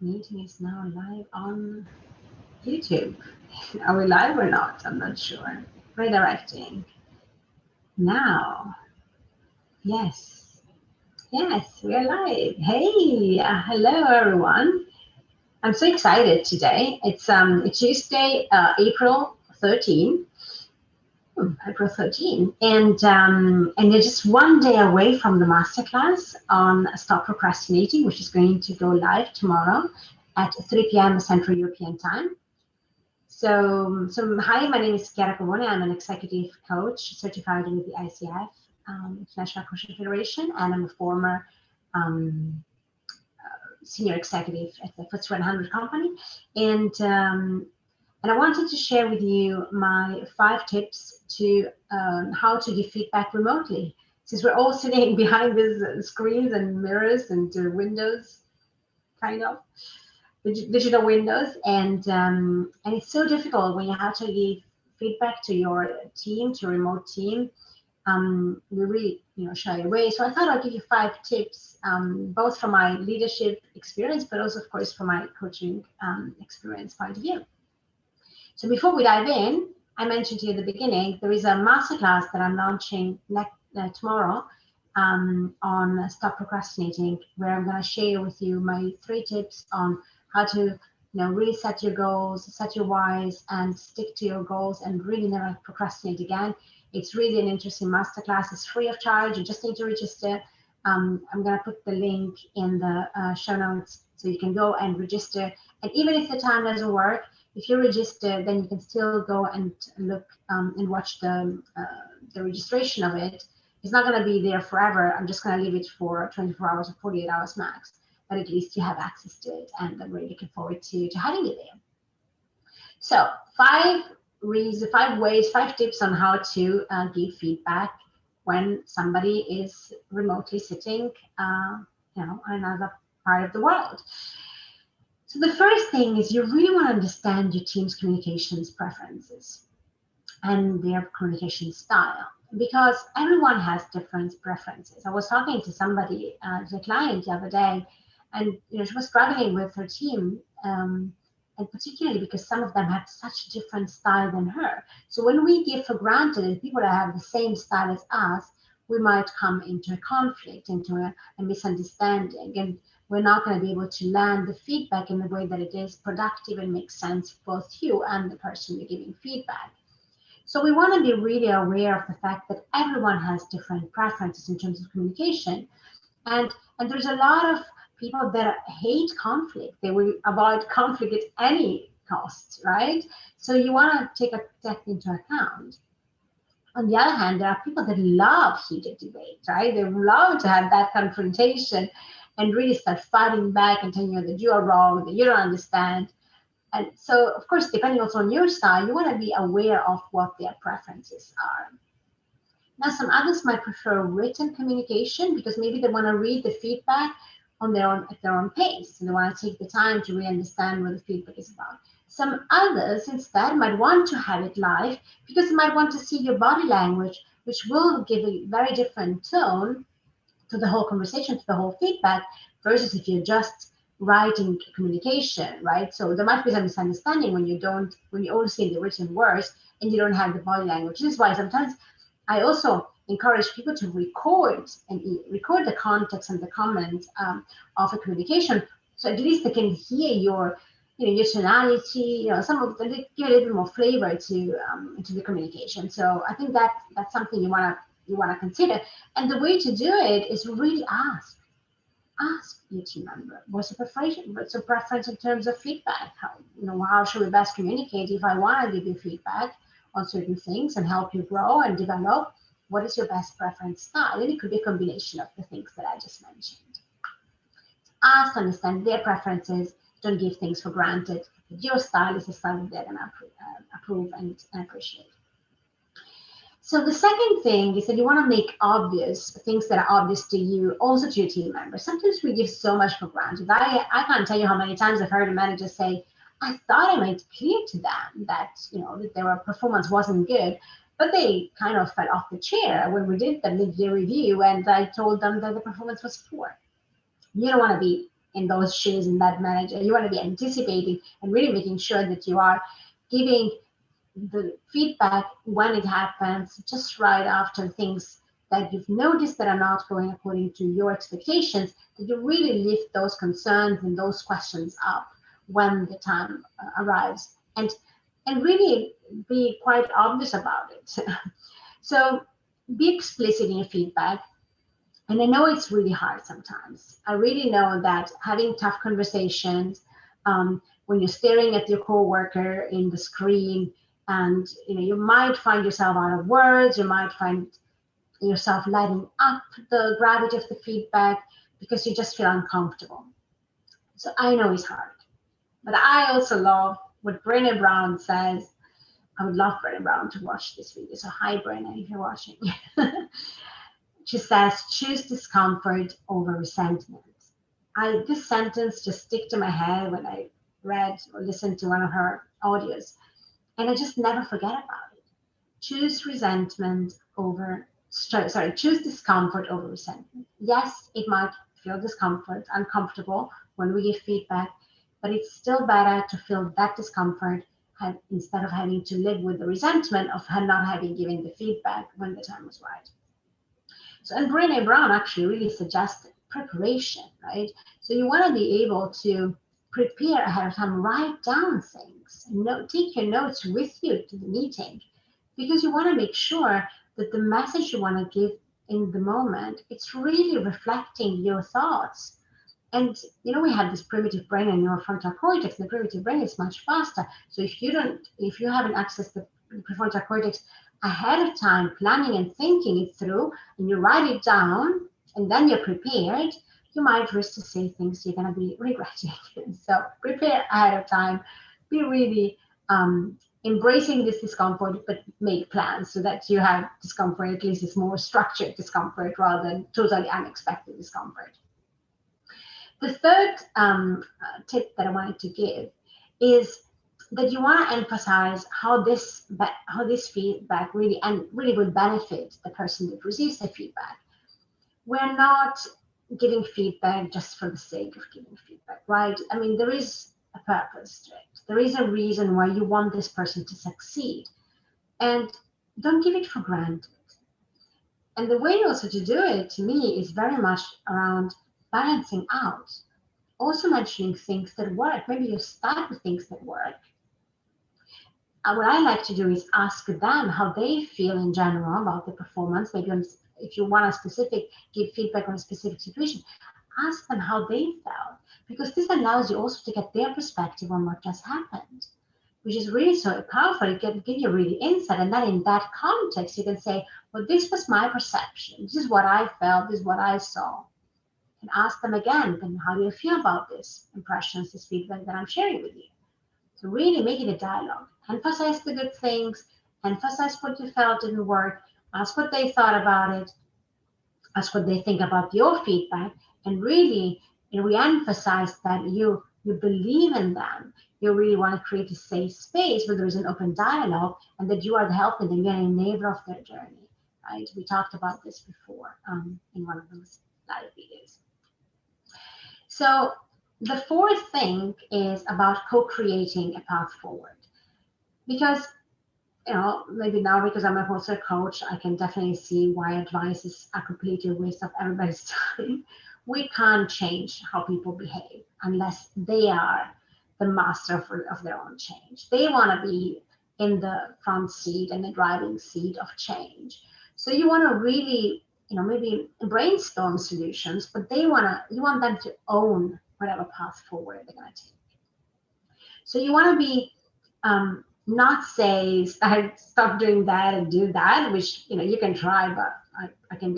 Meeting is now live on YouTube. Are we live or not? I'm not sure. Redirecting. Now. Yes. Yes, we are live. Hey, hello everyone. I'm so excited today. It's Tuesday, April 13. April 13. And they're just one day away from the masterclass on Stop Procrastinating, which is going to go live tomorrow at 3 p.m. Central European Time. So hi, my name is Chiara Covone. I'm an executive coach certified with the ICF, International Coaching Federation, and I'm a former senior executive at the FTSE 100 company. And I wanted to share with you my 5 tips to how to give feedback remotely. Since we're all sitting behind these screens and mirrors and windows, kind of digital windows, and it's so difficult when you have to give feedback to your team, to a remote team. We really, shy away. So I thought I'd give you 5 tips, both from my leadership experience, but also, of course, from my coaching experience point of view. So before we dive in, I mentioned to you at the beginning, there is a masterclass that I'm launching tomorrow on Stop Procrastinating, where I'm going to share with you my 3 tips on how to really set your goals, set your whys, and stick to your goals and really never procrastinate again. It's really an interesting masterclass. It's free of charge. You just need to register. I'm going to put the link in the show notes so you can go and register. And even if the time doesn't work, if you register, then you can still go and look and watch the registration of it. It's not going to be there forever. I'm just going to leave it for 24 hours or 48 hours max. But at least you have access to it, and I'm really looking forward to having you there. So 5 ways, 5 tips on how to give feedback when somebody is remotely sitting, on another part of the world. So the first thing is you really want to understand your team's communications preferences and their communication style, because everyone has different preferences. I was talking to somebody, a client the other day, and she was struggling with her team, and particularly because some of them have such a different style than her. So when we give for granted that people that have the same style as us, we might come into a conflict, into a misunderstanding, and we're not going to be able to land the feedback in the way that it is productive and makes sense for both you and the person you're giving feedback. So we want to be really aware of the fact that everyone has different preferences in terms of communication. And there's a lot of people that hate conflict. They will avoid conflict at any cost, right? So you want to take that into account. On the other hand, there are people that love heated debate, right? They love to have that confrontation and really start fighting back and telling you that you are wrong, that you don't understand. And so, of course, depending also on your style, you want to be aware of what their preferences are. Now, some others might prefer written communication because maybe they want to read the feedback on at their own pace, and they want to take the time to really understand what the feedback is about. Some others instead might want to have it live because they might want to see your body language, which will give a very different tone to the whole conversation, to the whole feedback, versus if you're just writing communication, right? So there might be some misunderstanding when you only see the written words and you don't have the body language. This is why sometimes I also encourage people to record the context and the comments of a communication, so at least they can hear your tonality, some of them give a little bit more flavor to the communication. So I think that's something you want to consider. And the way to do it is really ask your team member, what's your preference in terms of feedback? How should we best communicate if I want to give you feedback on certain things and help you grow and develop? What is your best preference style? And it could be a combination of the things that I just mentioned. Ask, understand their preferences. Don't give things for granted. Your style is the style that they're going to approve and appreciate. So the second thing is that you want to make obvious things that are obvious to you, also to your team members. Sometimes we give so much for granted. I can't tell you how many times I've heard a manager say, I thought I made it clear to them that, that their performance wasn't good, but they kind of fell off the chair when we did the mid-year review, and I told them that the performance was poor. You don't want to be in those shoes in that manager. You want to be anticipating and really making sure that you are giving the feedback when it happens, just right after things that you've noticed that are not going according to your expectations, that you really lift those concerns and those questions up when the time arrives, and really be quite obvious about it. So be explicit in your feedback. And I know it's really hard sometimes. I really know that having tough conversations, when you're staring at your coworker in the screen, and you might find yourself out of words, you might find yourself lighting up the gravity of the feedback because you just feel uncomfortable. So I know it's hard, but I also love what Brené Brown says. I would love Brené Brown to watch this video. So hi, Brené, if you're watching. She says, choose discomfort over resentment. This sentence just stuck to my head when I read or listened to one of her audios, and I just never forget about it. Choose resentment over, choose discomfort over resentment. Yes, it might feel uncomfortable when we give feedback, but it's still better to feel that discomfort instead of having to live with the resentment of her not having given the feedback when the time was right. So, and Brené Brown actually really suggested preparation, right? So you want to be able to prepare ahead of time, write down things, take your notes with you to the meeting, because you want to make sure that the message you want to give in the moment, it's really reflecting your thoughts. And we have this primitive brain and your frontal cortex. The primitive brain is much faster. So if you haven't accessed the prefrontal cortex ahead of time, planning and thinking it through, and you write it down, and then you're prepared, you might risk to say things you're going to be regretting. So prepare ahead of time. Be really embracing this discomfort, but make plans so that you have discomfort. At least it's more structured discomfort rather than totally unexpected discomfort. The third tip that I wanted to give is that you want to emphasize how this feedback really would benefit the person that receives the feedback. We're not giving feedback just for the sake of giving feedback, right? I mean, there is a purpose to it. There is a reason why you want this person to succeed, and don't give it for granted. And the way also to do it, to me, is very much around balancing out. Also mentioning things that work. Maybe you start with things that work. What I like to do is ask them how they feel in general about the performance. Maybe if you want give feedback on a specific situation, ask them how they felt, because this allows you also to get their perspective on what just happened, which is really so powerful. It can give you really insight, and then in that context, you can say, well, this was my perception. This is what I felt. This is what I saw. And ask them again, then how do you feel about this impressions, this feedback that I'm sharing with you? So really make it a dialogue. Emphasize the good things, emphasize what you felt didn't work, ask what they thought about it, ask what they think about your feedback, and really re-emphasize that you believe in them. You really want to create a safe space where there is an open dialogue, and that you are helping them, you're an enabler of their journey. Right? We talked about this before in one of those live videos. So the fourth thing is about co-creating a path forward. Because, maybe now because I'm a wholesale coach, I can definitely see why advice is a complete waste of everybody's time. We can't change how people behave unless they are the master of their own change. They want to be in the front seat and the driving seat of change. So you want to really maybe brainstorm solutions, but you want them to own whatever path forward they're going to take. So you want to be not say stop doing that and do that, which you can try, but I can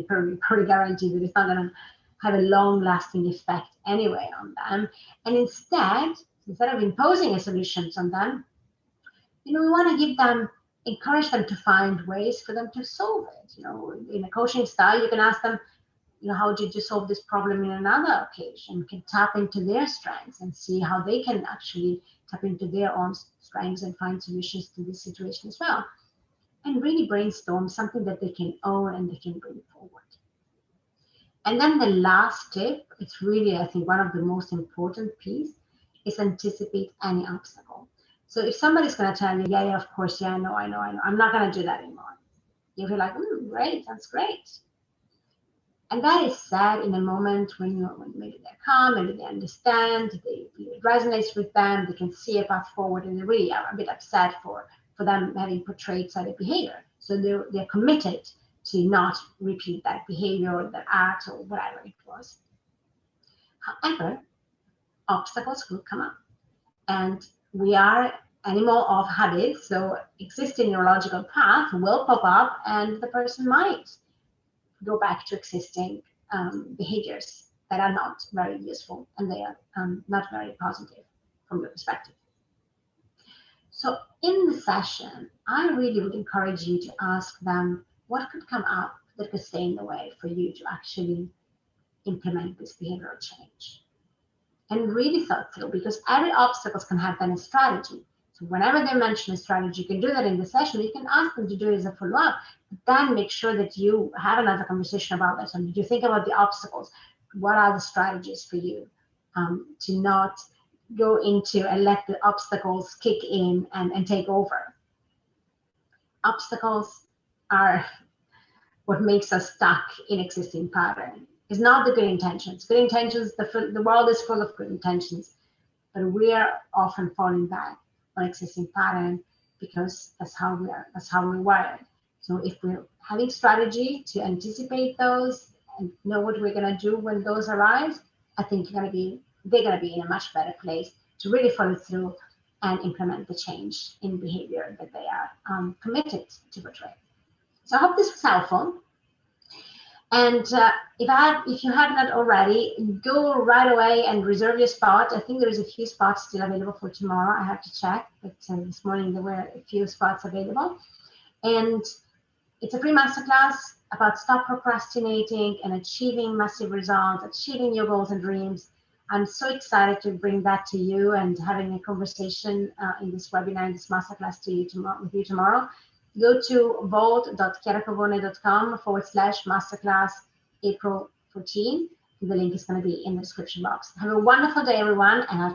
pretty guarantee that it's not going to have a long-lasting effect anyway on them. And instead of imposing a solution on them, we want to encourage them to find ways for them to solve it. In a coaching style, you can ask them, how did you solve this problem in another occasion? You can tap into their strengths and see how they can actually tap into their own strengths and find solutions to this situation as well. And really brainstorm something that they can own and they can bring forward. And then the last tip, it's really, I think, one of the most important piece, is anticipate any obstacle. So if somebody's going to tell you, yeah, of course, yeah, I know, I'm not going to do that anymore. You feel like, great, that's great. And that is said in a moment when maybe they're calm, maybe they understand, it resonates with them, they can see a path forward, and they really are a bit upset for them having portrayed such a behavior. So they're committed to not repeat that behavior or that act or whatever it was. However, obstacles will come up. And we are animal of habits, so existing neurological path will pop up and the person might go back to existing behaviors that are not very useful and they are not very positive from your perspective. So in the session, I really would encourage you to ask them what could come up that could stay in the way for you to actually implement this behavioral change. And really thought through, because every obstacle can have then a strategy. So whenever they mention a strategy, you can do that in the session. You can ask them to do it as a follow-up, but then make sure that you have another conversation about that. And you think about the obstacles. What are the strategies for you to not go into and let the obstacles kick in and take over? Obstacles are what makes us stuck in existing pattern. It's not the good intentions. Good intentions, the world is full of good intentions, but we are often falling back on existing pattern because that's how we're wired. So if we're having strategy to anticipate those and know what we're gonna do when those arise, I think they're gonna be in a much better place to really follow through and implement the change in behavior that they are committed to portray. So I hope this was helpful. And if you have not already, go right away and reserve your spot. I think there's a few spots still available for tomorrow. I have to check, but this morning there were a few spots available. And it's a free masterclass about stop procrastinating and achieving massive results, achieving your goals and dreams. I'm so excited to bring that to you and having a conversation in this webinar, in this masterclass with you tomorrow. Go to vault.chiaracovone.com/masterclass April 14. The link is going to be in the description box. Have a wonderful day, everyone, and I'll talk